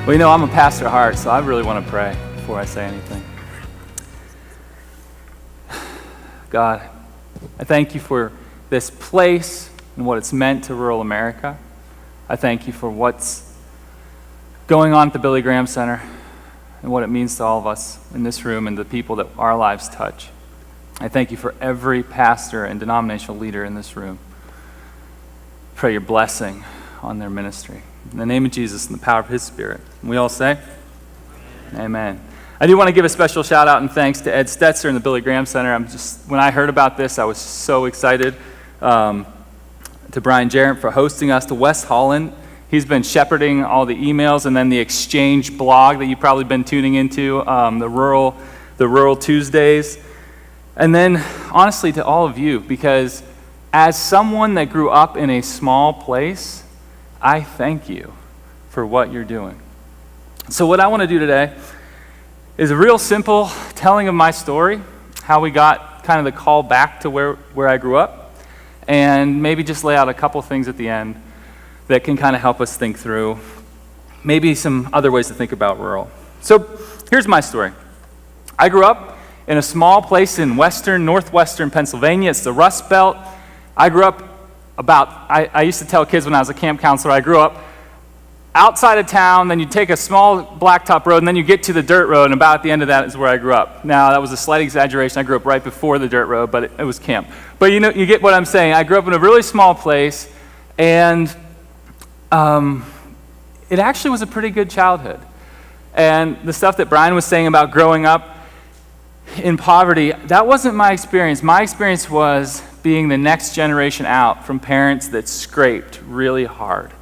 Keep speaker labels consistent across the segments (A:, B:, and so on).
A: Well, you know, I'm a pastor at heart, so I really want to pray before I say anything. God, I thank you for this place and what it's meant to rural America. I thank you for what's going on at the Billy Graham Center and what it means to all of us in this room and the people that our lives touch. I thank you for every pastor and denominational leader in this room. Pray your blessing on their ministry. In the name of Jesus and the power of his Spirit. And we all say, Amen. I do want to give a special shout out and thanks to Ed Stetzer and the Billy Graham Center. When I heard about this, I was so excited. To Brian Jarrett for hosting us, to Wes Holland. He's been shepherding all the emails, and then the Exchange blog that you've probably been tuning into, the Rural Tuesdays. And then, honestly, to all of you, because as someone that grew up in a small place, I thank you for what you're doing. So what I want to do today is a real simple telling of my story, how we got kind of the call back to where I grew up, and maybe just lay out a couple things at the end that can kind of help us think through maybe some other ways to think about rural. So here's my story. I grew up in a small place in northwestern Pennsylvania. It's the Rust Belt. I grew up I used to tell kids when I was a camp counselor, I grew up outside of town, then you take a small blacktop road, and then you get to the dirt road, and about at the end of that is where I grew up. Now, that was a slight exaggeration. I grew up right before the dirt road, but it was camp. But you get what I'm saying. I grew up in a really small place, and it actually was a pretty good childhood. And the stuff that Brian was saying about growing up in poverty, that wasn't my experience. My experience was being the next generation out from parents that scraped really hard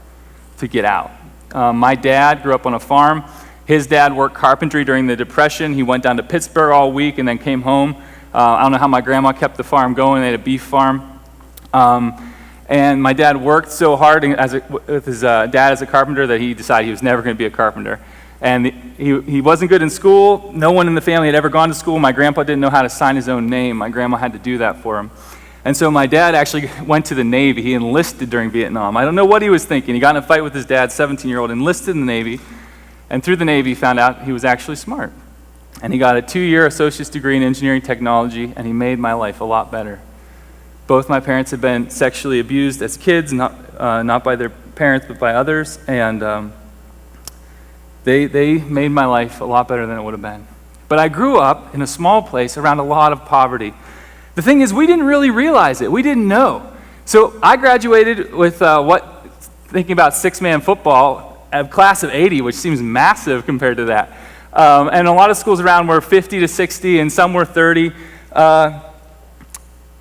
A: to get out. My dad grew up on a farm. His dad worked carpentry during the Depression. He went down to Pittsburgh all week and then came home. I don't know how my grandma kept the farm going. They had a beef farm. And my dad worked so hard with his dad as a carpenter that he decided he was never going to be a carpenter. And he wasn't good in school. No one in the family had ever gone to school. My grandpa didn't know how to sign his own name. My grandma had to do that for him. And so my dad actually went to the Navy. He enlisted during Vietnam. I don't know what he was thinking. He got in a fight with his dad, 17-year-old, enlisted in the Navy. And through the Navy, found out he was actually smart. And he got a 2-year associate's degree in engineering technology, and he made my life a lot better. Both my parents had been sexually abused as kids, not by their parents, but by others. And they made my life a lot better than it would have been. But I grew up in a small place around a lot of poverty. The thing is, we didn't really realize it. We didn't know. So I graduated with thinking about six-man football, a class of 80, which seems massive compared to that. And a lot of schools around were 50 to 60, and some were 30. And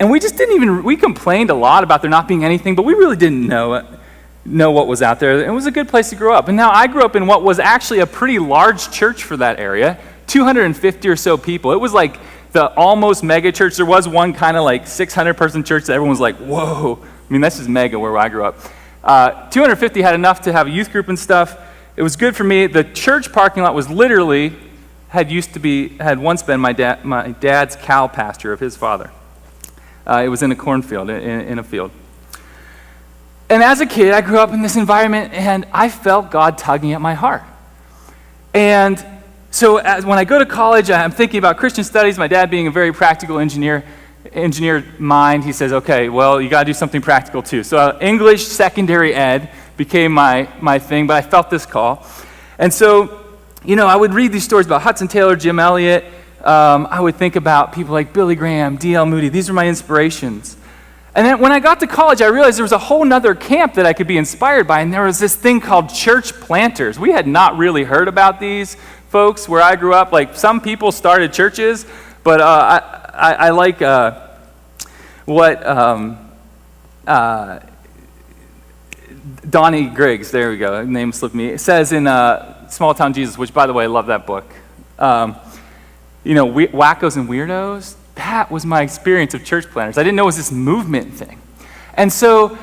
A: we just we complained a lot about there not being anything, but we really didn't know what was out there. It was a good place to grow up. And now I grew up in what was actually a pretty large church for that area, 250 or so people. It was like the almost mega church. There was one kind of like 600-person church that everyone was like, whoa. I mean, that's just mega where I grew up. 250 had enough to have a youth group and stuff. It was good for me. The church parking lot was literally, had once been my dad's cow pasture of his father. It was in a cornfield, in a field. And as a kid, I grew up in this environment, and I felt God tugging at my heart. And so when I go to college, I'm thinking about Christian studies. My dad being a very practical engineer mind, he says, okay, well, you got to do something practical too. So English secondary ed became my thing, but I felt this call. And so, I would read these stories about Hudson Taylor, Jim Elliot. I would think about people like Billy Graham, D.L. Moody. These were my inspirations. And then when I got to college, I realized there was a whole nother camp that I could be inspired by, and there was this thing called church planters. We had not really heard about these folks where I grew up. Like, some people started churches, but I like what Donnie Griggs, there we go, name slipped me, it says in Small Town Jesus, which, by the way, I love that book. Wackos and weirdos. That was my experience of church planters. I didn't know it was this movement thing. And so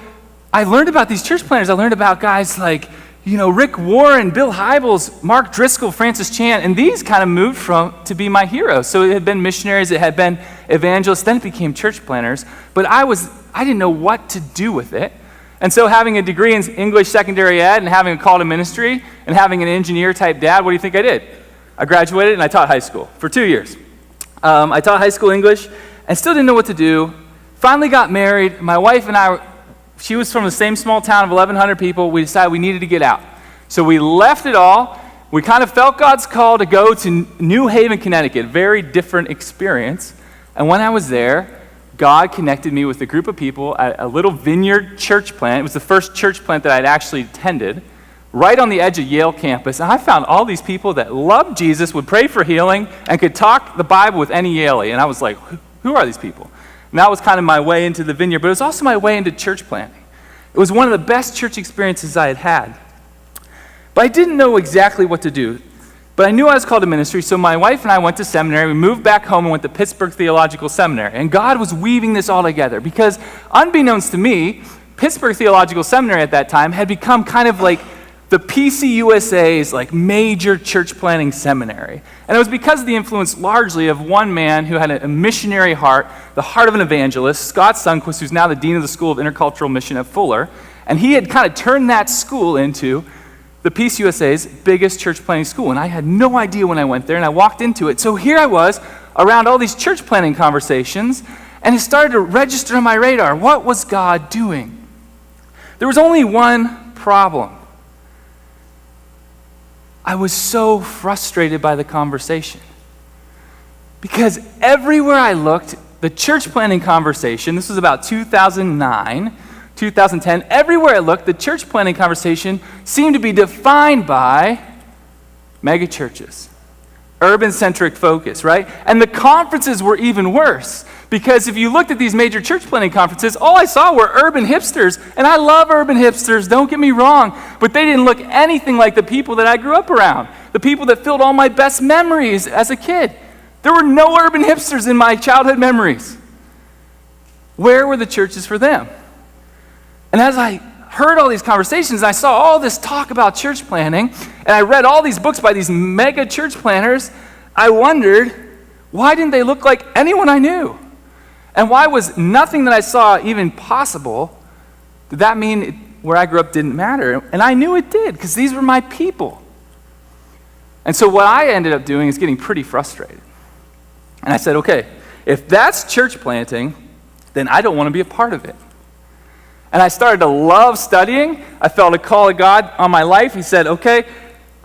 A: I learned about these church planters. I learned about guys like, Rick Warren, Bill Hybels, Mark Driscoll, Francis Chan, and these kind of moved to be my heroes. So it had been missionaries, it had been evangelists, then it became church planters. But I didn't know what to do with it. And so having a degree in English secondary ed and having a call to ministry and having an engineer-type dad, what do you think I did? I graduated and I taught high school for 2 years. I taught high school English and still didn't know what to do. Finally got married. My wife and I, she was from the same small town of 1,100 people. We decided we needed to get out. So we left it all. We kind of felt God's call to go to New Haven, Connecticut. Very different experience. And when I was there, God connected me with a group of people at a little vineyard church plant. It was the first church plant that I'd actually attended, right on the edge of Yale campus. And I found all these people that loved Jesus, would pray for healing, and could talk the Bible with any Yaley. And I was like, who are these people? And that was kind of my way into the vineyard, but it was also my way into church planting. It was one of the best church experiences I had had. But I didn't know exactly what to do. But I knew I was called to ministry, so my wife and I went to seminary. We moved back home and went to Pittsburgh Theological Seminary. And God was weaving this all together because, unbeknownst to me, Pittsburgh Theological Seminary at that time had become kind of like the PCUSA's like major church planting seminary. And it was because of the influence largely of one man who had a missionary heart, the heart of an evangelist, Scott Sundquist, who's now the dean of the School of Intercultural Mission at Fuller. And he had kind of turned that school into the PCUSA's biggest church planting school. And I had no idea when I went there, and I walked into it. So here I was around all these church planting conversations, and it started to register on my radar. What was God doing? There was only one problem. I was so frustrated by the conversation. Because everywhere I looked, the church planting conversation, this was about 2009, 2010, everywhere I looked, the church planting conversation seemed to be defined by mega churches, urban-centric focus, right? And the conferences were even worse, because if you looked at these major church planting conferences, all I saw were urban hipsters, and I love urban hipsters, don't get me wrong, but they didn't look anything like the people that I grew up around, the people that filled all my best memories as a kid. There were no urban hipsters in my childhood memories. Where were the churches for them? And as I heard all these conversations, and I saw all this talk about church planting, and I read all these books by these mega church planters, I wondered, why didn't they look like anyone I knew? And why was nothing that I saw even possible? Did that mean where I grew up didn't matter? And I knew it did, because these were my people. And so what I ended up doing is getting pretty frustrated. And I said, okay, if that's church planting, then I don't want to be a part of it. And I started to love studying. I felt a call of God on my life. He said, okay,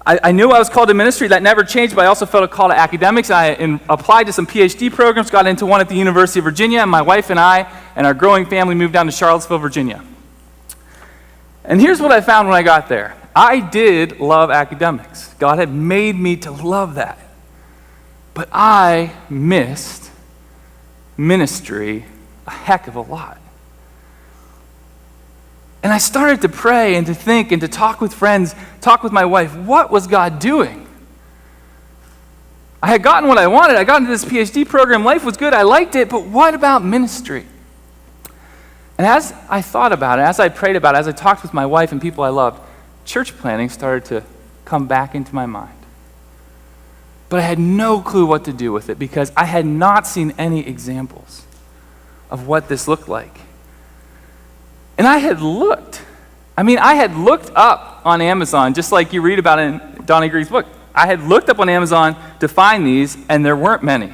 A: I knew I was called to ministry. That never changed, but I also felt a call to academics. I applied to some PhD programs, got into one at the University of Virginia, and my wife and I and our growing family moved down to Charlottesville, Virginia. And here's what I found when I got there. I did love academics. God had made me to love that. But I missed ministry a heck of a lot. And I started to pray and to think and to talk with friends, talk with my wife. What was God doing? I had gotten what I wanted. I got into this PhD program. Life was good. I liked it. But what about ministry? And as I thought about it, as I prayed about it, as I talked with my wife and people I loved, church planting started to come back into my mind. But I had no clue what to do with it because I had not seen any examples of what this looked like. And I had looked up on Amazon, just like you read about in Donnie Greig's book. I had looked up on Amazon to find these, and there weren't many.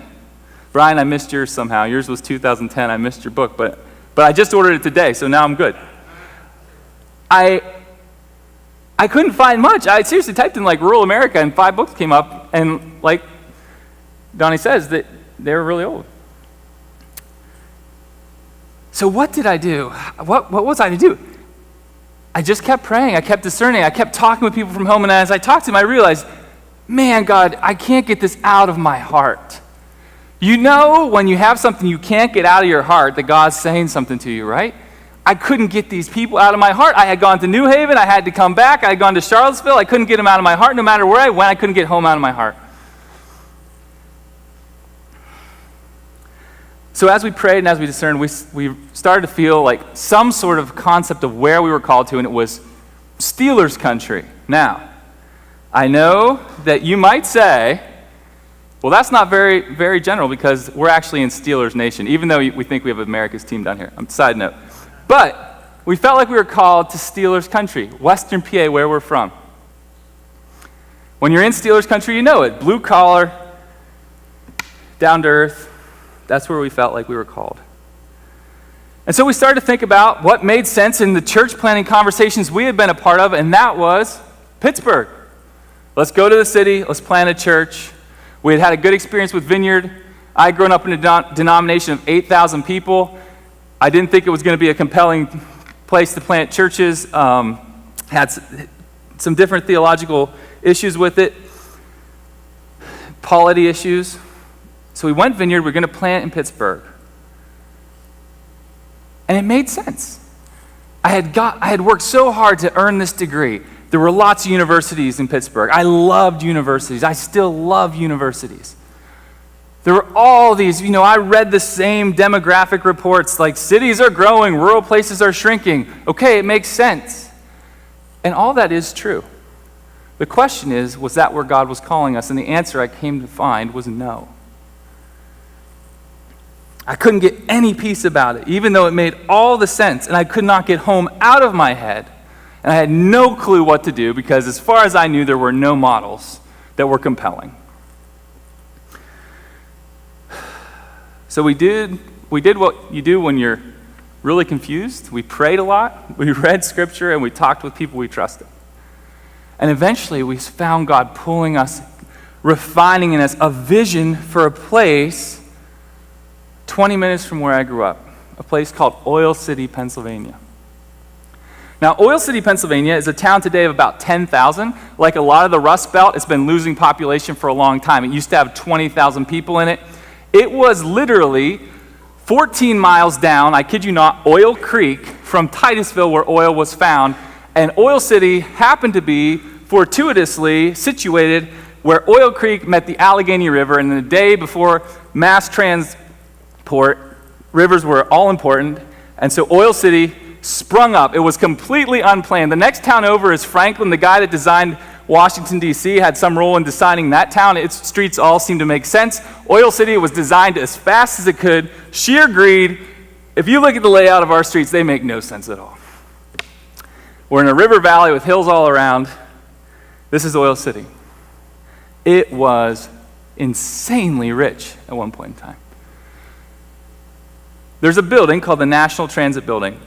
A: Brian, I missed yours somehow. Yours was 2010. I missed your book, but I just ordered it today, so now I'm good. I couldn't find much. I seriously typed in like rural America, and 5 books came up, and like Donnie says, that they were really old. So what did I do? What was I to do? I just kept praying. I kept discerning. I kept talking with people from home. And as I talked to them, I realized, man, God, I can't get this out of my heart. You know when you have something you can't get out of your heart that God's saying something to you, right? I couldn't get these people out of my heart. I had gone to New Haven. I had to come back. I had gone to Charlottesville. I couldn't get them out of my heart. No matter where I went, I couldn't get home out of my heart. So as we prayed and as we discerned, we started to feel like some sort of concept of where we were called to, and it was Steelers country. Now, I know that you might say, well, that's not very, very general because we're actually in Steelers Nation, even though we think we have America's team down here. Side note. But we felt like we were called to Steelers country, Western PA, where we're from. When you're in Steelers country, you know it. Blue collar, down to earth. That's where we felt like we were called. And so we started to think about what made sense in the church planning conversations we had been a part of, and that was Pittsburgh. Let's go to the city, let's plant a church. We had a good experience with Vineyard. I had grown up in a denomination of 8,000 people. I didn't think it was going to be a compelling place to plant churches. Had some different theological issues with it, polity issues. So we went Vineyard, we're going to plant in Pittsburgh. And it made sense. I had worked so hard to earn this degree. There were lots of universities in Pittsburgh. I loved universities. I still love universities. There were all these, I read the same demographic reports like cities are growing, rural places are shrinking. Okay, it makes sense. And all that is true. The question is, was that where God was calling us? And the answer I came to find was no. I couldn't get any peace about it, even though it made all the sense, and I could not get home out of my head. And I had no clue what to do because as far as I knew, there were no models that were compelling. So we did what you do when you're really confused. We prayed a lot, we read scripture, and we talked with people we trusted. And eventually we found God pulling us, refining in us a vision for a place 20 minutes from where I grew up, a place called Oil City, Pennsylvania. Now, Oil City, Pennsylvania is a town today of about 10,000. Like a lot of the Rust Belt, it's been losing population for a long time. It used to have 20,000 people in it. It was literally 14 miles down, I kid you not, Oil Creek from Titusville where oil was found. And Oil City happened to be fortuitously situated where Oil Creek met the Allegheny River. And the day before mass transport, rivers were all important. And so Oil City sprung up. It was completely unplanned. The next town over is Franklin. The guy that designed Washington, D.C. had some role in designing that town. Its streets all seemed to make sense. Oil City was designed as fast as it could. Sheer greed. If you look at the layout of our streets, they make no sense at all. We're in a river valley with hills all around. This is Oil City. It was insanely rich at one point in time. There's a building called the National Transit Building.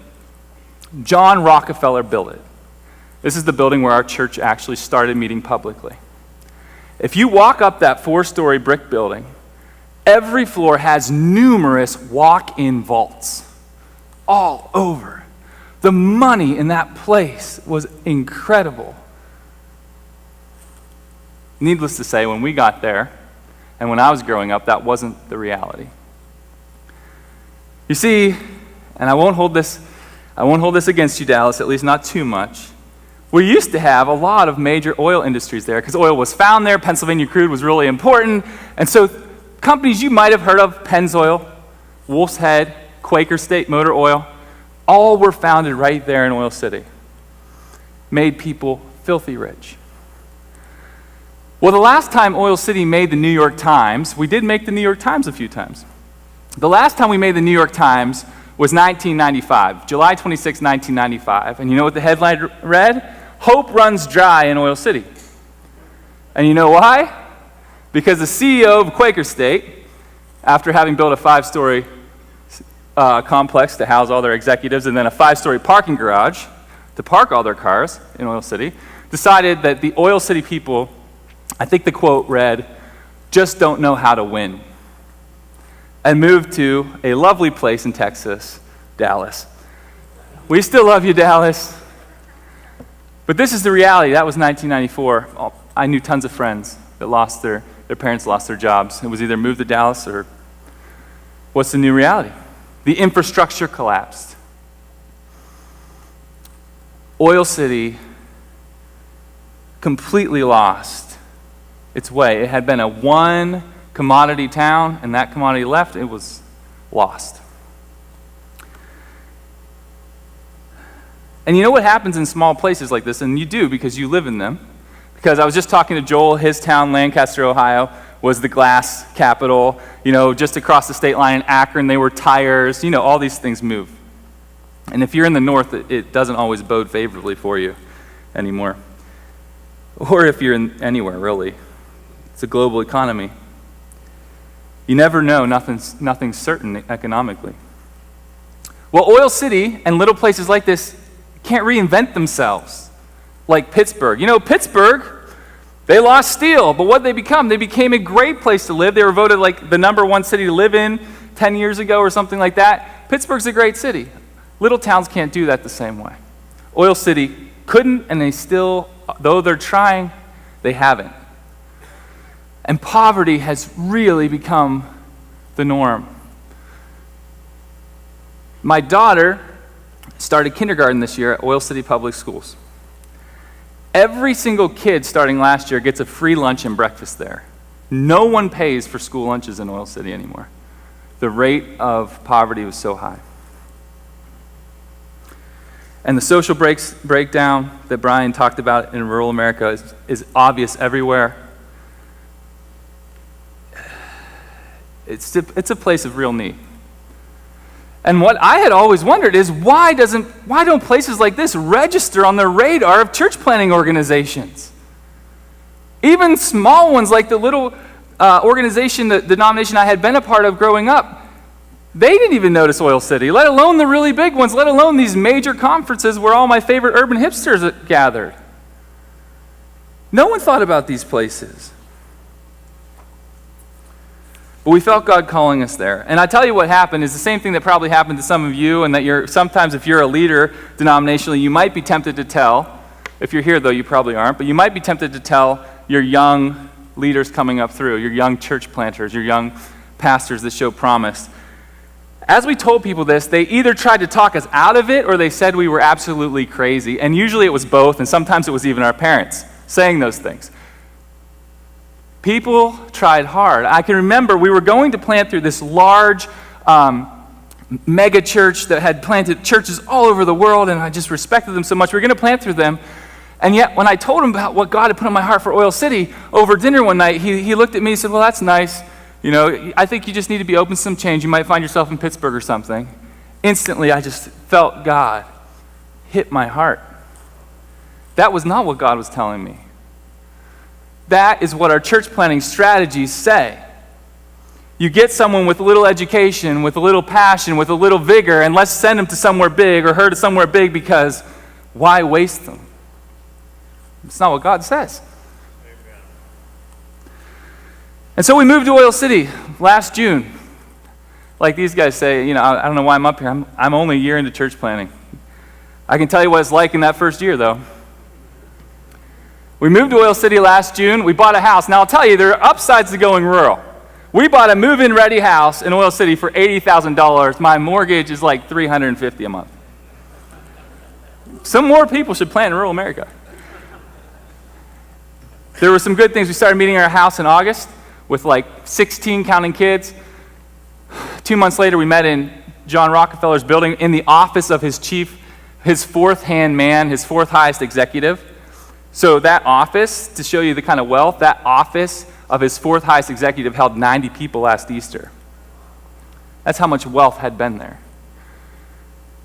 A: John Rockefeller built it. This is the building where our church actually started meeting publicly. If you walk up that 4-story brick building, every floor has numerous walk-in vaults all over. The money in that place was incredible. Needless to say, when we got there, and when I was growing up, that wasn't the reality. You see, and I won't hold this against you, Dallas, at least not too much. We used to have a lot of major oil industries there because oil was found there. Pennsylvania crude was really important. And so companies you might have heard of, Pennzoil, Wolf's Head, Quaker State Motor Oil, all were founded right there in Oil City. Made people filthy rich. Well, the last time Oil City made the New York Times, we did make the New York Times a few times. The last time we made the New York Times was 1995, July 26, 1995. And you know what the headline read? Hope runs dry in Oil City. And you know why? Because the CEO of Quaker State, after having built a 5-story complex to house all their executives and then a 5-story parking garage to park all their cars in Oil City, decided that the Oil City people, I think the quote read, just don't know how to win, and moved to a lovely place in Texas, Dallas. We still love you, Dallas. But this is the reality. That was 1994. I knew tons of friends that lost their parents lost their jobs. It was either move to Dallas or what's the new reality? The infrastructure collapsed. Oil City completely lost its way. It had been a one commodity town, and that commodity left, it was lost. And you know what happens in small places like this, and you do because you live in them. Because I was just talking to Joel, his town, Lancaster, Ohio, was the glass capital. Just across the state line in Akron, they were tires. All these things move. And if you're in the north, it doesn't always bode favorably for you anymore. Or if you're in anywhere, really. It's a global economy. You never know, nothing's certain economically. Well, Oil City and little places like this can't reinvent themselves like Pittsburgh. You know, Pittsburgh, they lost steel, but what did they become? They became a great place to live. They were voted like the #1 city to live in 10 years ago or something like that. Pittsburgh's a great city. Little towns can't do that the same way. Oil City couldn't, and they still, though they're trying, they haven't. And poverty has really become the norm. My daughter started kindergarten this year at Oil City Public Schools. Every single kid starting last year gets a free lunch and breakfast there. No one pays for school lunches in Oil City anymore. The rate of poverty was so high. And the social breakdown that Brian talked about in rural America is obvious everywhere. It's a place of real need. And what I had always wondered is why don't places like this register on the radar of church planting organizations? Even small ones like the little organization, the denomination I had been a part of growing up, they didn't even notice Oil City, let alone the really big ones, let alone these major conferences where all my favorite urban hipsters gathered. No one thought about these places. But we felt God calling us there. And I tell you what happened is the same thing that probably happened to some of you, and that sometimes if you're a leader denominationally, you might be tempted to tell. If you're here, though, you probably aren't, but you might be tempted to tell your young leaders coming up through, your young church planters, your young pastors that show promise. As we told people this, they either tried to talk us out of it or they said we were absolutely crazy. And usually it was both, and sometimes it was even our parents saying those things. People tried hard. I can remember we were going to plant through this large mega church that had planted churches all over the world, and I just respected them so much. We were going to plant through them. And yet, when I told him about what God had put on my heart for Oil City over dinner one night, he looked at me and said, well, that's nice. You know, I think you just need to be open to some change. You might find yourself in Pittsburgh or something. Instantly, I just felt God hit my heart. That was not what God was telling me. That is what our church planting strategies say. You get someone with a little education, with a little passion, with a little vigor, and let's send them to somewhere big or her to somewhere big, because why waste them? It's not what God says. Amen. And so we moved to Oil City last June. Like these guys say, you know, I don't know why I'm up here. I'm only a year into church planting. I can tell you what it's like in that first year, though. We moved to Oil City last June. We bought a house. Now, I'll tell you, there are upsides to going rural. We bought a move-in ready house in Oil City for $80,000. My mortgage is like $350 a month. Some more people should plant in rural America. There were some good things. We started meeting at our house in August with like 16 counting kids. 2 months later, we met in John Rockefeller's building in the office of his chief, his fourth-hand man, his fourth highest executive. So that office, to show you the kind of wealth, that office of his fourth highest executive held 90 people last Easter. That's how much wealth had been there.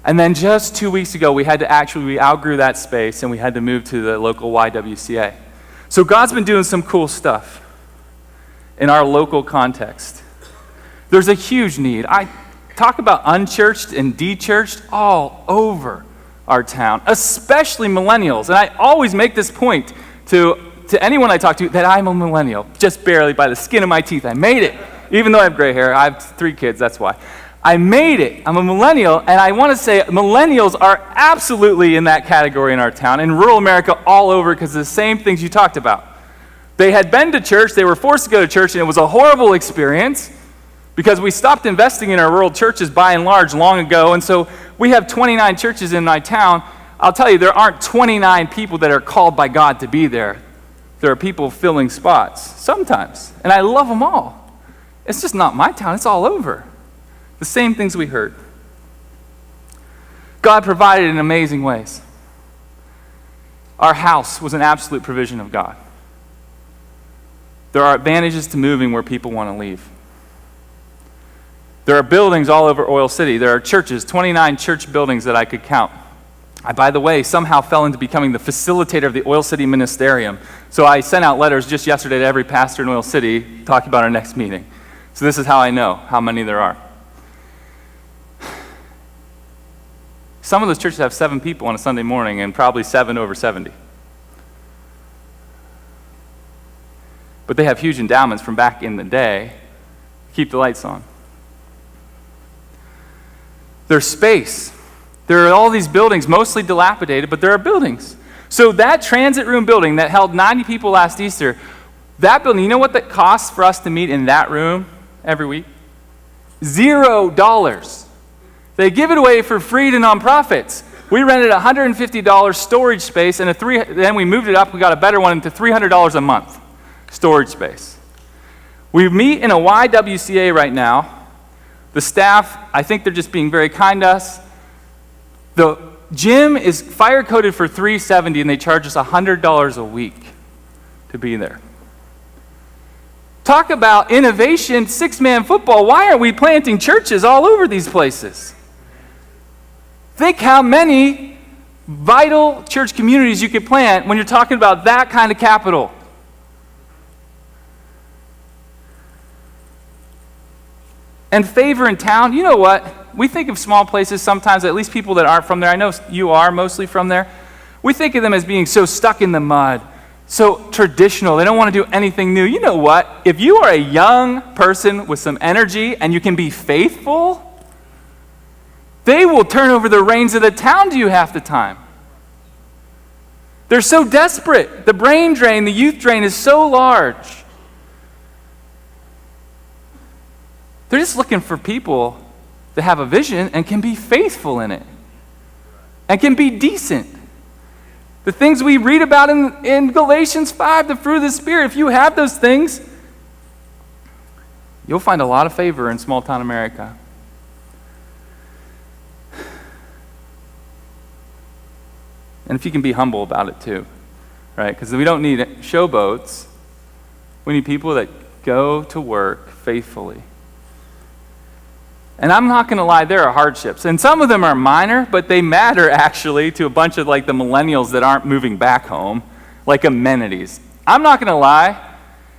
A: And then just 2 weeks ago, we outgrew that space and we had to move to the local YWCA. So God's been doing some cool stuff in our local context. There's a huge need. I talk about unchurched and dechurched all over our town, especially millennials. And I always make this point to anyone I talk to that I'm a millennial, just barely by the skin of my teeth. I made it, even though I have gray hair. I have 3 kids, that's why. I made it. I'm a millennial, and I want to say millennials are absolutely in that category in our town, in rural America all over, because of the same things you talked about. They had been to church, they were forced to go to church, and it was a horrible experience because we stopped investing in our rural churches by and large long ago, and so we have 29 churches in my town. I'll tell you, there aren't 29 people that are called by God to be there. There are people filling spots sometimes, and I love them all. It's just not my town, it's all over. The same things we heard. God provided in amazing ways. Our house was an absolute provision of God. There are advantages to moving where people want to leave. There are buildings all over Oil City. There are churches, 29 church buildings that I could count. I, by the way, somehow fell into becoming the facilitator of the Oil City Ministerium. So I sent out letters just yesterday to every pastor in Oil City talking about our next meeting. So this is how I know how many there are. Some of those churches have 7 people on a Sunday morning and probably 7 over 70. But they have huge endowments from back in the day to keep the lights on. There's space. There are all these buildings, mostly dilapidated, but there are buildings. So that transit room building that held 90 people last Easter, that building, you know what that costs for us to meet in that room every week? $0. They give it away for free to nonprofits. We rented $150 storage space, and then we moved it up. We got a better one to $300 a month storage space. We meet in a YWCA right now. The staff, I think they're just being very kind to us. The gym is fire coded for $370, and they charge us $100 a week to be there. Talk about innovation, 6-man football. Why are we planting churches all over these places? Think how many vital church communities you could plant when you're talking about that kind of capital. And favor in town, you know what? We think of small places sometimes, at least people that aren't from there. I know you are mostly from there. We think of them as being so stuck in the mud, so traditional. They don't want to do anything new. You know what? If you are a young person with some energy and you can be faithful, they will turn over the reins of the town to you half the time. They're so desperate. The brain drain, the youth drain is so large. They're just looking for people that have a vision and can be faithful in it and can be decent. The things we read about in Galatians 5, the fruit of the Spirit, if you have those things, you'll find a lot of favor in small town America. And if you can be humble about it too, right? Because we don't need showboats. We need people that go to work faithfully. And I'm not going to lie, there are hardships. And some of them are minor, but they matter actually to a bunch of like the millennials that aren't moving back home, like amenities. I'm not going to lie,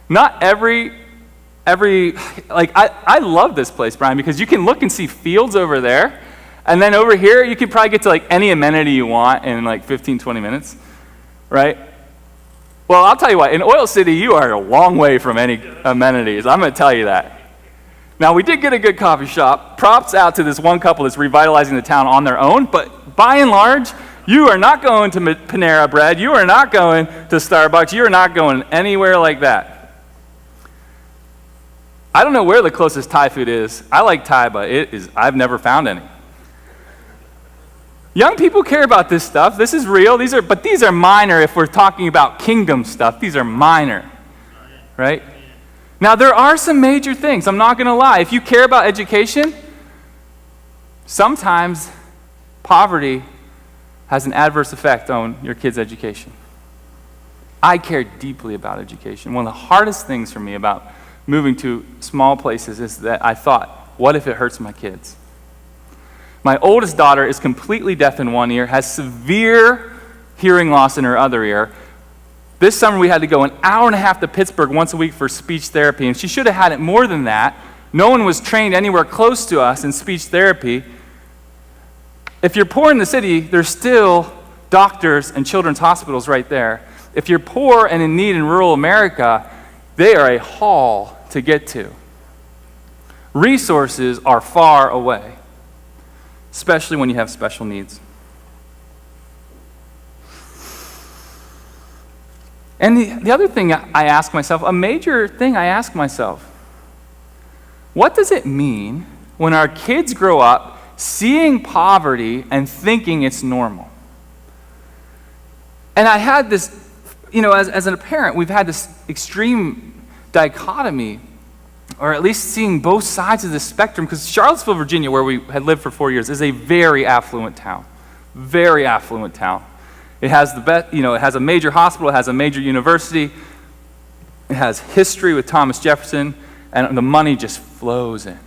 A: not every I love this place, Brian, because you can look and see fields over there. And then over here, you can probably get to like any amenity you want in like 15, 20 minutes, right? Well, I'll tell you what, in Oil City, you are a long way from any amenities. I'm going to tell you that. Now, we did get a good coffee shop. Props out to this one couple that's revitalizing the town on their own, but by and large, you are not going to Panera Bread. You are not going to Starbucks. You are not going anywhere like that. I don't know where the closest Thai food is. I like Thai, but I've never found any. Young people care about this stuff. This is real. But these are minor if we're talking about kingdom stuff. These are minor, right? Now, there are some major things. I'm not going to lie. If you care about education, sometimes poverty has an adverse effect on your kid's education. I care deeply about education. One of the hardest things for me about moving to small places is that I thought, what if it hurts my kids? My oldest daughter is completely deaf in one ear, has severe hearing loss in her other ear. This summer we had to go an hour and a half to Pittsburgh once a week for speech therapy, and she should have had it more than that. No one was trained anywhere close to us in speech therapy. If you're poor in the city, there's still doctors and children's hospitals right there. If you're poor and in need in rural America, they are a haul to get to. Resources are far away, especially when you have special needs. And the other thing I ask myself, a major thing I ask myself, what does it mean when our kids grow up seeing poverty and thinking it's normal? And I had this, as a parent, we've had this extreme dichotomy, or at least seeing both sides of the spectrum, because Charlottesville, Virginia, where we had lived for 4 years, is a very affluent town. Very affluent town. It has it has a major hospital, it has a major university, it has history with Thomas Jefferson, and the money just flows in.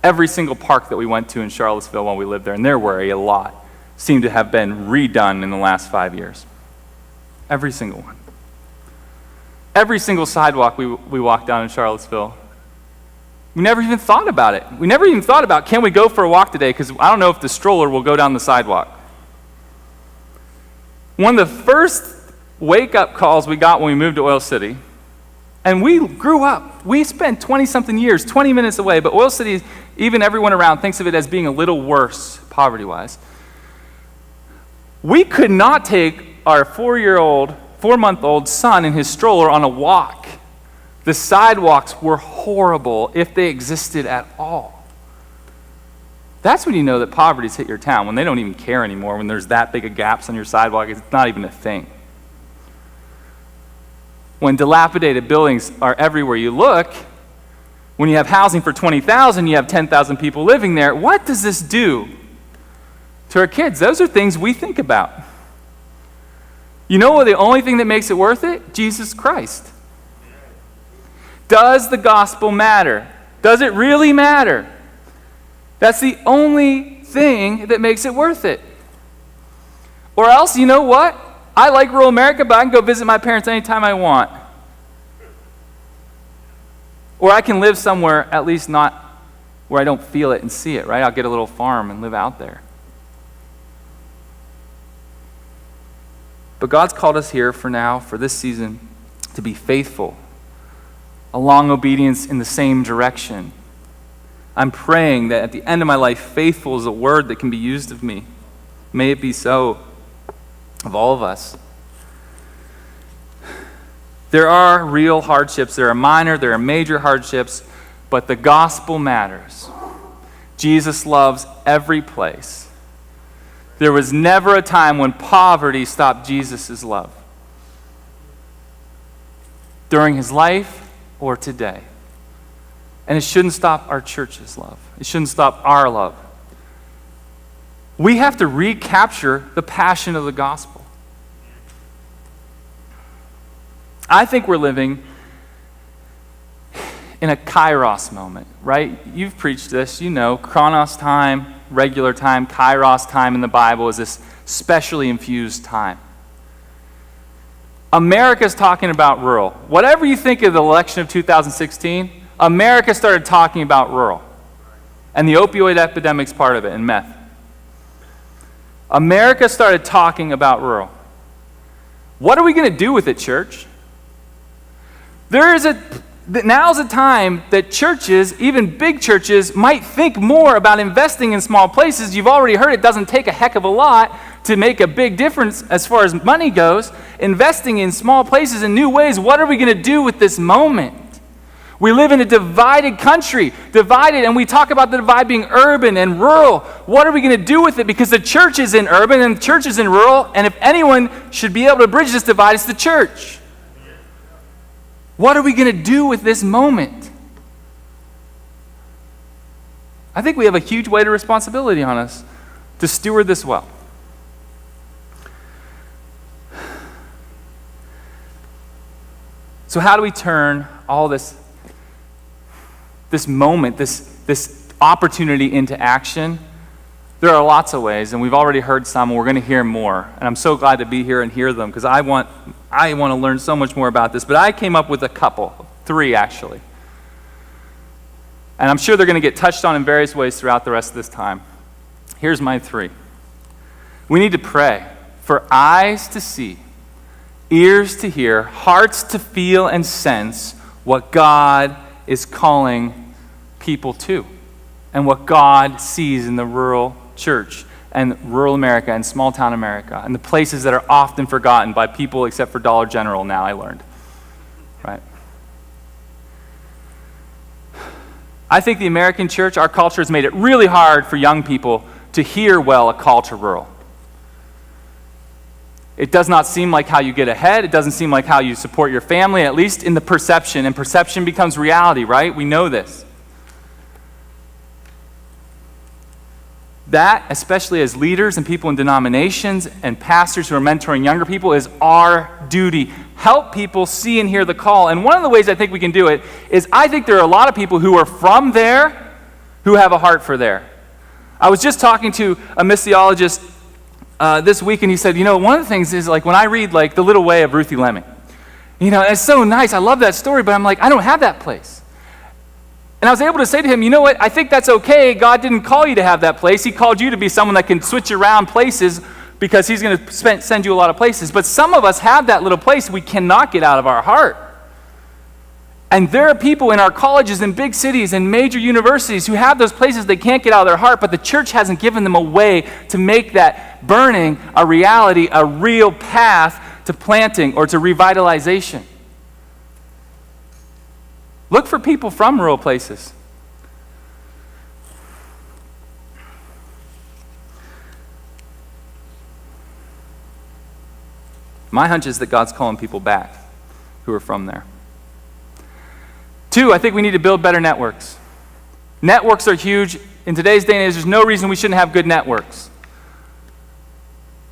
A: every single park that we went to in Charlottesville while we lived there, and there were a lot, seemed to have been redone in the last 5 years. Every single one. Every single sidewalk we walked down in Charlottesville, we never even thought about it. We never even thought about, can we go for a walk today? Because I don't know if the stroller will go down the sidewalk. One of the first wake-up calls we got when we moved to Oil City, and we grew up. We spent 20-something years, 20 minutes away, but Oil City, even everyone around thinks of it as being a little worse, poverty-wise. We could not take our 4-month-old son in his stroller on a walk. The sidewalks were horrible if they existed at all. That's when you know that poverty's hit your town, when they don't even care anymore, when there's that big of gaps on your sidewalk, it's not even a thing. When dilapidated buildings are everywhere you look, when you have housing for 20,000, you have 10,000 people living there, what does this do to our kids? Those are things we think about. You know what the only thing that makes it worth it? Jesus Christ. Does the gospel matter? Does it really matter? That's the only thing that makes it worth it. Or else, you know what? I like rural America, but I can go visit my parents anytime I want. Or I can live somewhere, at least not where I don't feel it and see it, right? I'll get a little farm and live out there. But God's called us here for now, for this season, to be faithful, a long obedience in the same direction. I'm praying that at the end of my life, faithful is a word that can be used of me. May it be so of all of us. There are real hardships. There are minor, there are major hardships, but the gospel matters. Jesus loves every place. There was never a time when poverty stopped Jesus' love. During his life or today. And it shouldn't stop our church's love. It shouldn't stop our love. We have to recapture the passion of the gospel. I think we're living in a kairos moment, right? You've preached this, you know, chronos time, regular time, kairos time in the Bible is this specially infused time. America's talking about rural. Whatever you think of the election of 2016, America started talking about rural. And the opioid epidemic's part of it, and meth. America started talking about rural. What are we going to do with it, church? Now's a time that churches, even big churches, might think more about investing in small places. You've already heard it doesn't take a heck of a lot to make a big difference as far as money goes. Investing in small places in new ways, what are we going to do with this moment? We live in a divided country, and we talk about the divide being urban and rural. What are we going to do with it? Because the church is in urban and the church is in rural, and if anyone should be able to bridge this divide, it's the church. What are we going to do with this moment? I think we have a huge weight of responsibility on us to steward this well. So how do we turn all this moment, this opportunity into action? There are lots of ways, and we've already heard some, and we're going to hear more. And I'm so glad to be here and hear them, because I want to learn so much more about this. But I came up with a couple, 3 actually. And I'm sure they're going to get touched on in various ways throughout the rest of this time. Here's my 3. We need to pray for eyes to see, ears to hear, hearts to feel and sense what God is calling people to, and what God sees in the rural church and rural America and small town America and the places that are often forgotten by people except for Dollar General now, I learned. Right? I think the American church, our culture, has made it really hard for young people to hear well a call to rural. It does not seem like how you get ahead. It doesn't seem like how you support your family, at least in the perception. And perception becomes reality, right? We know this. That, especially as leaders and people in denominations and pastors who are mentoring younger people, is our duty. Help people see and hear the call. And one of the ways I think we can do it is I think there are a lot of people who are from there who have a heart for there. I was just talking to a missiologist this week, and he said, one of the things is like when I read like The Little Way of Ruthie Lemming, it's so nice. I love that story, but I'm like, I don't have that place. And I was able to say to him, you know what? I think that's okay. God didn't call you to have that place. He called you to be someone that can switch around places because he's going to send you a lot of places. But some of us have that little place we cannot get out of our heart. And there are people in our colleges and big cities and major universities who have those places they can't get out of their heart, but the church hasn't given them a way to make that burning a reality, a real path to planting or to revitalization. Look for people from rural places. My hunch is that God's calling people back who are from there. 2, I think we need to build better networks. Networks are huge. In today's day and age, there's no reason we shouldn't have good networks.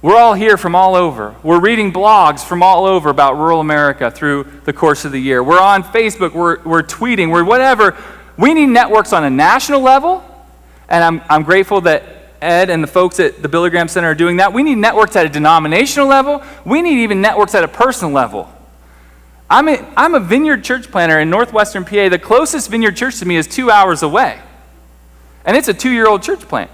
A: We're all here from all over. We're reading blogs from all over about rural America through the course of the year. We're on Facebook, we're tweeting, we're whatever. We need networks on a national level, and I'm grateful that Ed and the folks at the Billy Graham Center are doing that. We need networks at a denominational level. We need even networks at a personal level. I'm a vineyard church planter in northwestern PA. The closest vineyard church to me is 2 hours away. And it's a 2-year-old church plant.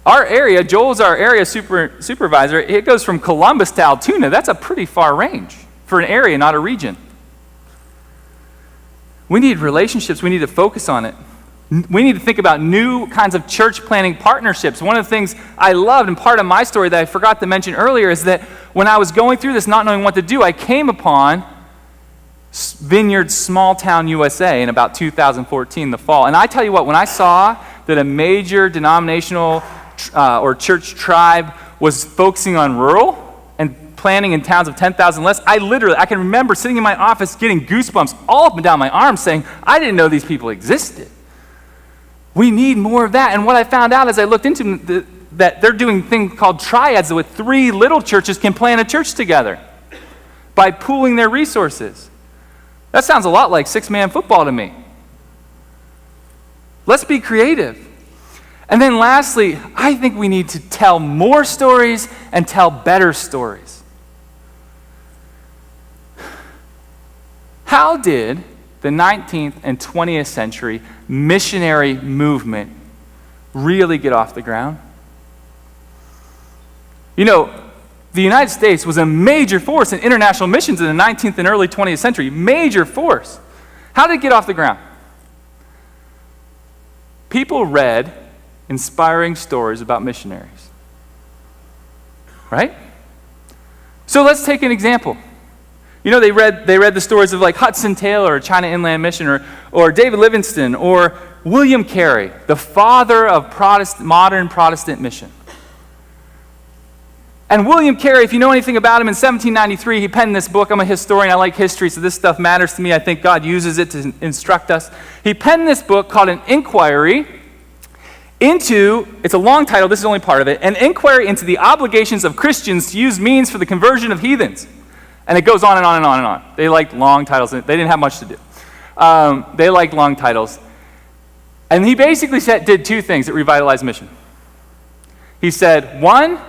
A: Our area, Joel's our area supervisor, it goes from Columbus to Altoona. That's a pretty far range for an area, not a region. We need relationships. We need to focus on it. We need to think about new kinds of church planting partnerships. One of the things I loved, and part of my story that I forgot to mention earlier, is that when I was going through this, not knowing what to do, I came upon Vineyard Small Town USA in about 2014, the fall. And I tell you what, when I saw that a major denominational or church tribe was focusing on rural and planting in towns of 10,000 less, I can remember sitting in my office getting goosebumps all up and down my arms saying, I didn't know these people existed. We need more of that. And what I found out as I looked into that they're doing a thing called triads with 3 little churches can plant a church together by pooling their resources. That sounds a lot like 6-man football to me. Let's be creative. And then lastly, I think we need to tell more stories and tell better stories. How did the 19th and 20th century missionary movement really get off the ground? The United States was a major force in international missions in the 19th and early 20th century. Major force. How did it get off the ground? People read inspiring stories about missionaries. Right? So let's take an example. They read the stories of like Hudson Taylor or China Inland Mission or David Livingstone or William Carey, the father of modern Protestant mission. And William Carey, if you know anything about him, in 1793, he penned this book. I'm a historian. I like history, so this stuff matters to me. I think God uses it to instruct us. He penned this book called An Inquiry into, it's a long title, this is only part of it, An Inquiry into the Obligations of Christians to Use Means for the Conversion of Heathens. And it goes on and on and on and on. They liked long titles. They didn't have much to do. They liked long titles. And he basically did 2 things that revitalized mission. He said, 1,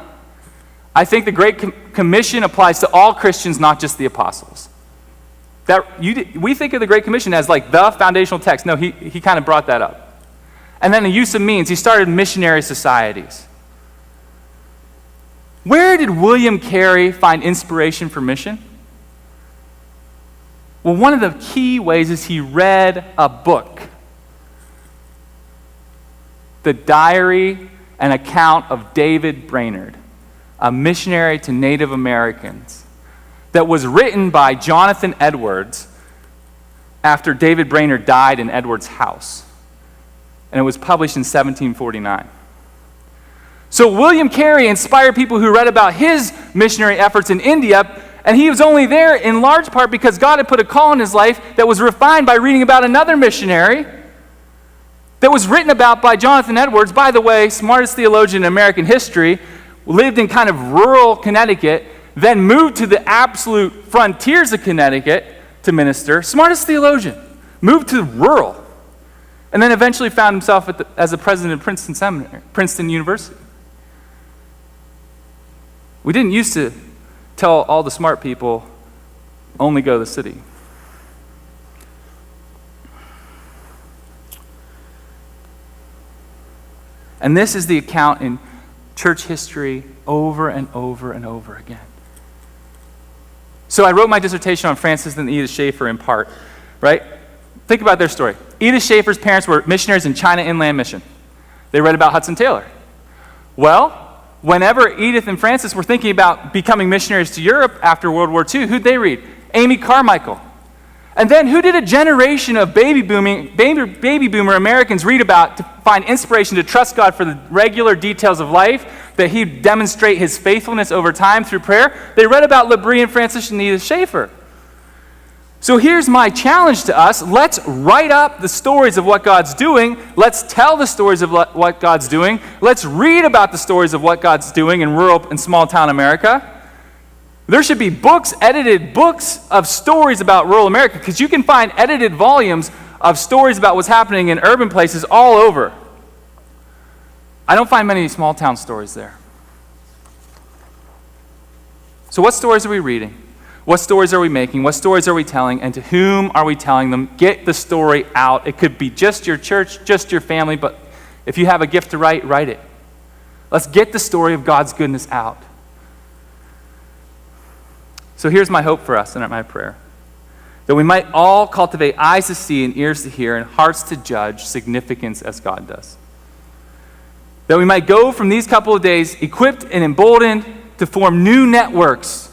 A: I think the Great Commission applies to all Christians, not just the apostles. We think of the Great Commission as like the foundational text. No, he kind of brought that up. And then the use of means. He started missionary societies. Where did William Carey find inspiration for mission? Well, one of the key ways is he read a book. The diary and account of David Brainerd, a missionary to Native Americans, that was written by Jonathan Edwards after David Brainerd died in Edwards' house. And it was published in 1749. So William Carey inspired people who read about his missionary efforts in India, and he was only there in large part because God had put a call in his life that was refined by reading about another missionary that was written about by Jonathan Edwards, by the way, smartest theologian in American history, lived in kind of rural Connecticut, then moved to the absolute frontiers of Connecticut to minister. Smartest theologian, moved to rural. and then eventually found himself as the president of Princeton University. We didn't used to tell all the smart people, only go to the city. And this is the account in church history over and over and over again. So I wrote my dissertation on Francis and Edith Schaeffer in part, right? Think about their story. Edith Schaeffer's parents were missionaries in China Inland Mission. They read about Hudson Taylor. Well, whenever Edith and Francis were thinking about becoming missionaries to Europe after World War II, who'd they read? Amy Carmichael. And then who did a generation of baby boomer Americans read about to find inspiration to trust God for the regular details of life, that he'd demonstrate his faithfulness over time through prayer? They read about L'Abri and Francis and Edith Schaeffer. So here's my challenge to us. Let's write up the stories of what God's doing. Let's tell the stories of what God's doing. Let's read about the stories of what God's doing in rural and small town America. There should be books, edited books of stories about rural America, because you can find edited volumes of stories about what's happening in urban places all over. I don't find many small town stories there. So what stories are we reading? What stories are we making? What stories are we telling? And to whom are we telling them? Get the story out. It could be just your church, just your family, but if you have a gift to write, write it. Let's get the story of God's goodness out. So here's my hope for us and my prayer. That we might all cultivate eyes to see and ears to hear and hearts to judge significance as God does. That we might go from these couple of days equipped and emboldened to form new networks,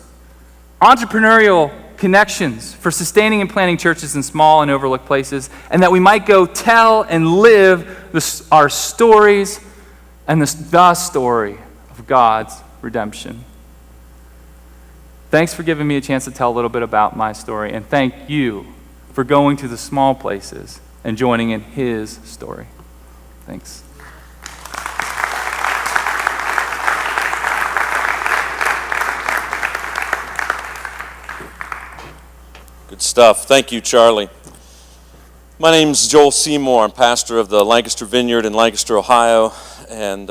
A: entrepreneurial connections for sustaining and planting churches in small and overlooked places, and that we might go tell and live our stories and the story of God's redemption. Thanks for giving me a chance to tell a little bit about my story, and thank you for going to the small places and joining in his story. Thanks.
B: Good stuff. Thank you, Charlie. My name's Joel Seymour. I'm pastor of the Lancaster Vineyard in Lancaster, Ohio, and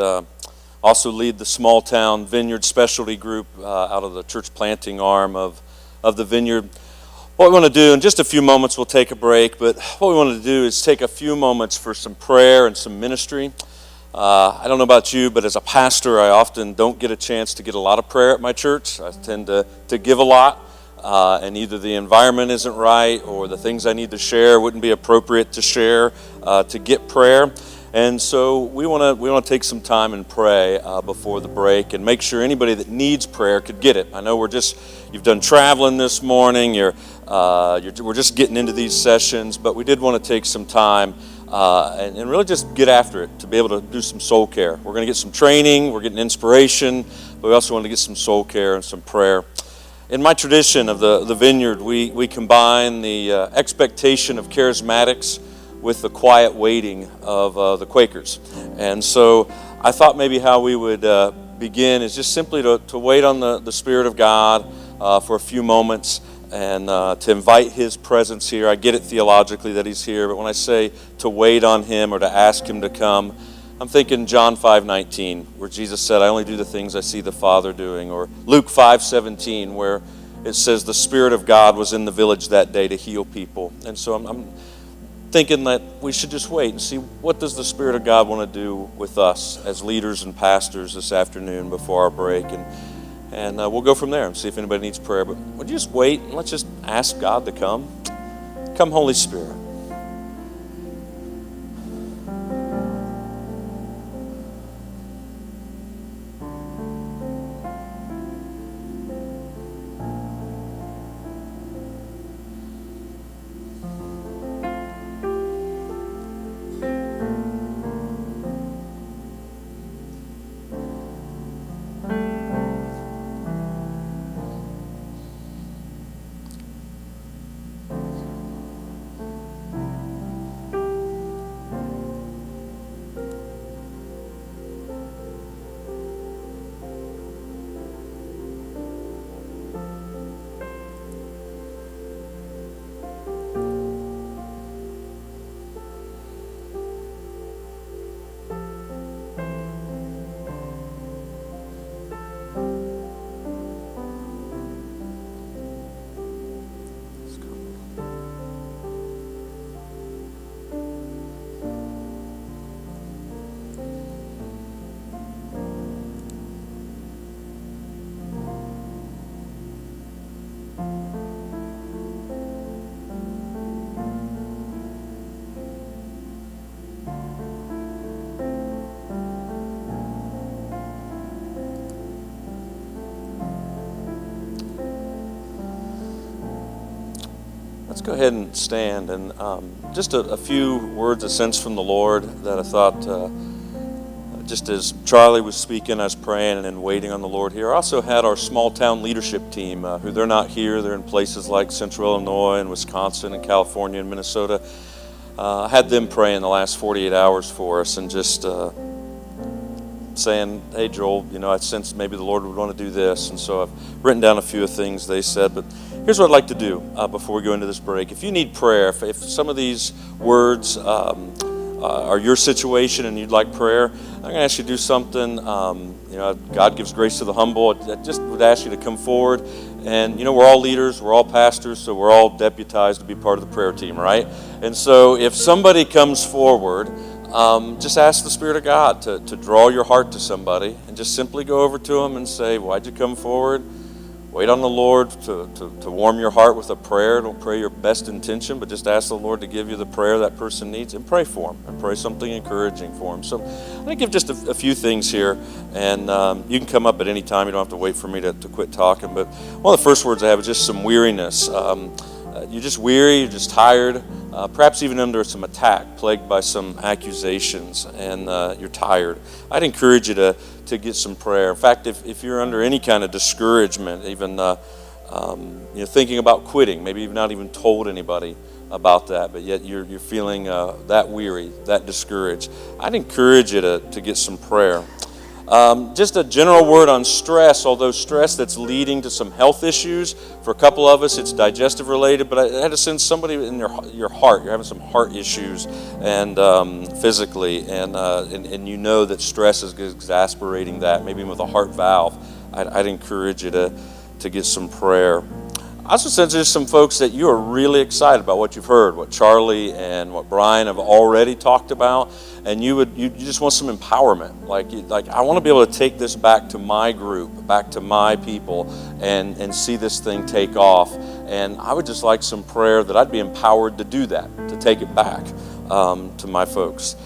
B: also lead the small town vineyard specialty group out of the church planting arm of the vineyard. What we want to do, in just a few moments we'll take a break, but what we want to do is take a few moments for some prayer and some ministry. I don't know about you, but as a pastor I often don't get a chance to get a lot of prayer at my church. I tend to give a lot, and either the environment isn't right or the things I need to share wouldn't be appropriate to share to get prayer. And so we want to take some time and pray before the break and make sure anybody that needs prayer could get it. I know you've done traveling this morning. We're just getting into these sessions, but we did want to take some time and really just get after it to be able to do some soul care. We're going to get some training. We're getting inspiration, but we also want to get some soul care and some prayer. In my tradition of the vineyard, we combine the expectation of charismatics with the quiet waiting of the Quakers. And so I thought maybe how we would begin is just simply to wait on the Spirit of God for a few moments and to invite His presence here. I get it theologically that He's here, but when I say to wait on Him or to ask Him to come, I'm thinking John 5:19, where Jesus said, I only do the things I see the Father doing, or Luke 5:17, where it says the Spirit of God was in the village that day to heal people. And so I'm thinking that we should just wait and see what does the Spirit of God want to do with us as leaders and pastors this afternoon before our break, and we'll go from there and see if anybody needs prayer. But would you just wait and let's just ask God to come? Come, Holy Spirit. Let's go ahead and stand, and just a few words, a sense from the Lord that I thought, just as Charlie was speaking, I was praying and waiting on the Lord here. I also had our small town leadership team, who they're not here. They're in places like Central Illinois and Wisconsin and California and Minnesota. I had them praying the last 48 hours for us and just saying, hey, Joel, I sense maybe the Lord would want to do this. And so I've written down a few of things they said. But here's what I'd like to do before we go into this break. If you need prayer, if some of these words are your situation and you'd like prayer, I'm going to ask you to do something. God gives grace to the humble. I just would ask you to come forward. And, we're all leaders, we're all pastors, so we're all deputized to be part of the prayer team, right? And so if somebody comes forward, just ask the Spirit of God to draw your heart to somebody and just simply go over to them and say, why'd you come forward? Wait on the Lord to warm your heart with a prayer. Don't pray your best intention, but just ask the Lord to give you the prayer that person needs and pray for them and pray something encouraging for them. So I'm going to give just a few things here, and you can come up at any time. You don't have to wait for me to quit talking. But one of the first words I have is just some weariness. You're just weary, you're just tired, perhaps even under some attack, plagued by some accusations, and you're tired. I'd encourage you to get some prayer. In fact, if you're under any kind of discouragement, even thinking about quitting, maybe you've not even told anybody about that, but yet you're feeling that weary, that discouraged, I'd encourage you to get some prayer. Just a general word on stress, although stress that's leading to some health issues. For a couple of us, it's digestive related, but I had to sense somebody in your heart. You're having some heart issues and physically, and that stress is exasperating that, maybe with a heart valve. I'd encourage you to get some prayer. I also sense there's some folks that you are really excited about what you've heard, what Charlie and what Brian have already talked about, and you just want some empowerment. Like I want to be able to take this back to my group, back to my people, and see this thing take off. And I would just like some prayer that I'd be empowered to do that, to take it back to my folks.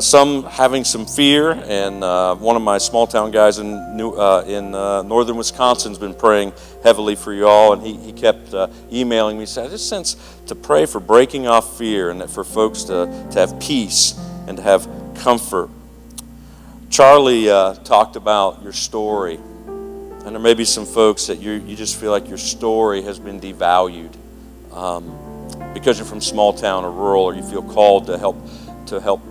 B: Some having some fear, and one of my small town guys in northern Wisconsin has been praying heavily for you all, and he kept emailing me. He said, I just sense to pray for breaking off fear, and that for folks to have peace and to have comfort. Charlie talked about your story, and there may be some folks that you just feel like your story has been devalued because you're from small town or rural, or you feel called to help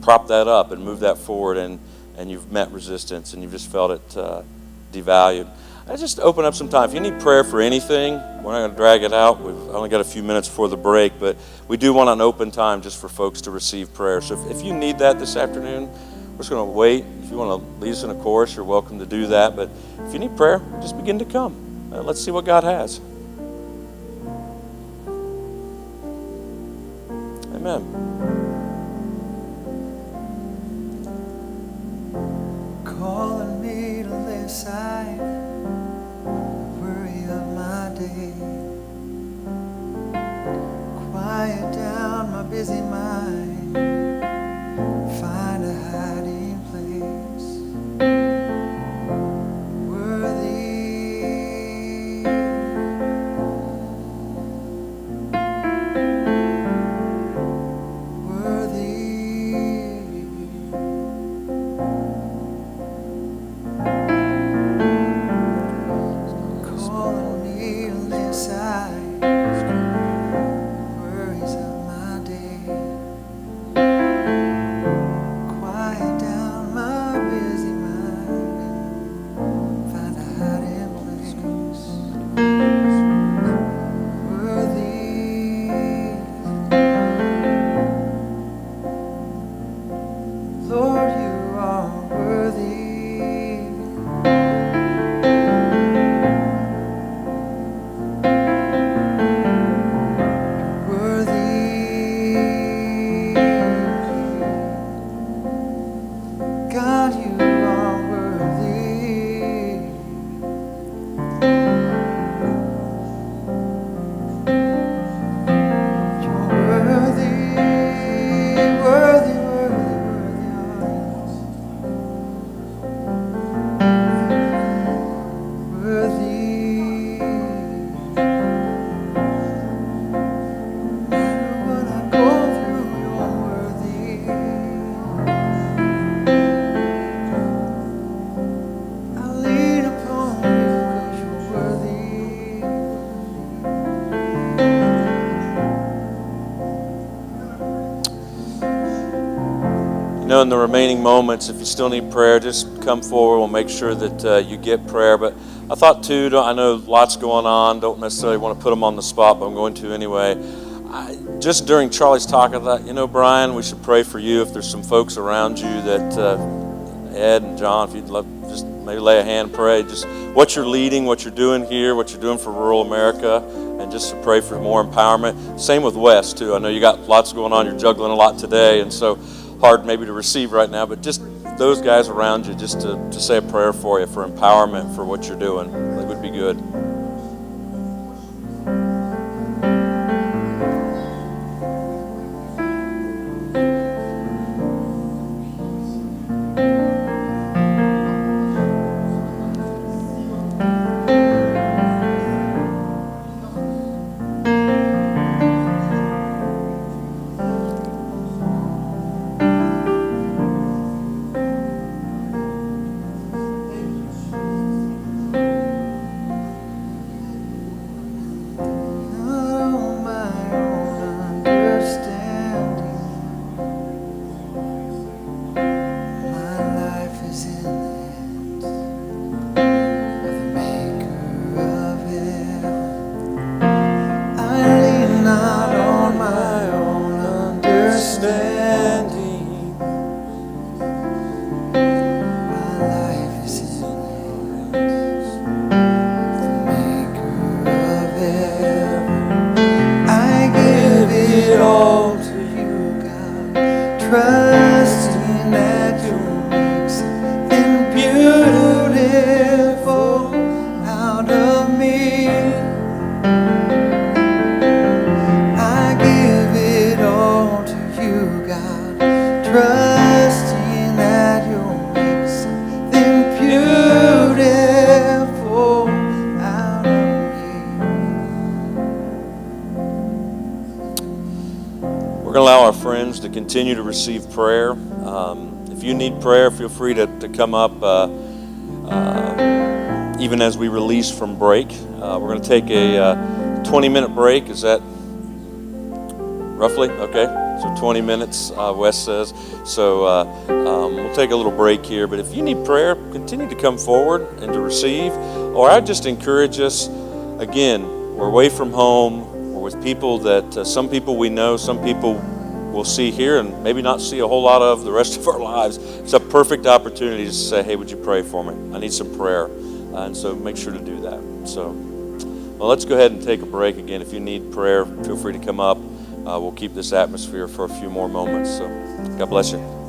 B: prop that up and move that forward, and you've met resistance and you've just felt it devalued. I just open up some time. If you need prayer for anything, we're not going to drag it out. We've only got a few minutes before the break, but we do want an open time just for folks to receive prayer. So if you need that this afternoon, we're just going to wait. If you want to lead us in a chorus, you're welcome to do that. But if you need prayer, just begin to come. Let's see what God has. Amen.
C: Calling me to lay aside the worry of my day, quiet down my busy mind, find a hiding place. Worthy,
B: know, in the remaining moments, if you still need prayer, just come forward. We'll make sure that you get prayer. But I thought, too, I know lots going on. Don't necessarily want to put them on the spot, but I'm going to anyway. Just during Charlie's talk, I thought, you know, Brian, we should pray for you. If there's some folks around you that, Ed and John, if you'd love, just maybe lay a hand, pray. Just what you're leading, what you're doing here, what you're doing for rural America, and just to pray for more empowerment. Same with Wes, too. I know you got lots going on. You're juggling a lot today, and so hard maybe to receive right now, but just those guys around you, just to say a prayer for you, for empowerment, for what you're doing. That would be good.
C: Trusting that you'll make something beautiful out of me. I give it all to you, God. Trusting that you'll make something beautiful out of me.
B: We're going to allow our friends to continue to receive prayer. If you need prayer, feel free to come up even as we release from break. We're going to take a 20-minute break. Is that roughly? Okay. So 20 minutes, Wes says. So we'll take a little break here. But if you need prayer, continue to come forward and to receive. Or I just encourage us, again, we're away from home. We're with people that some people we know, some people we'll see here and maybe not see a whole lot of the rest of our lives. It's a perfect opportunity to say, hey, would you pray for me? I need some prayer. And so make sure to do that. So, well, let's go ahead and take a break. Again, if you need prayer, feel free to come up. We'll keep this atmosphere for a few more moments. So God bless you.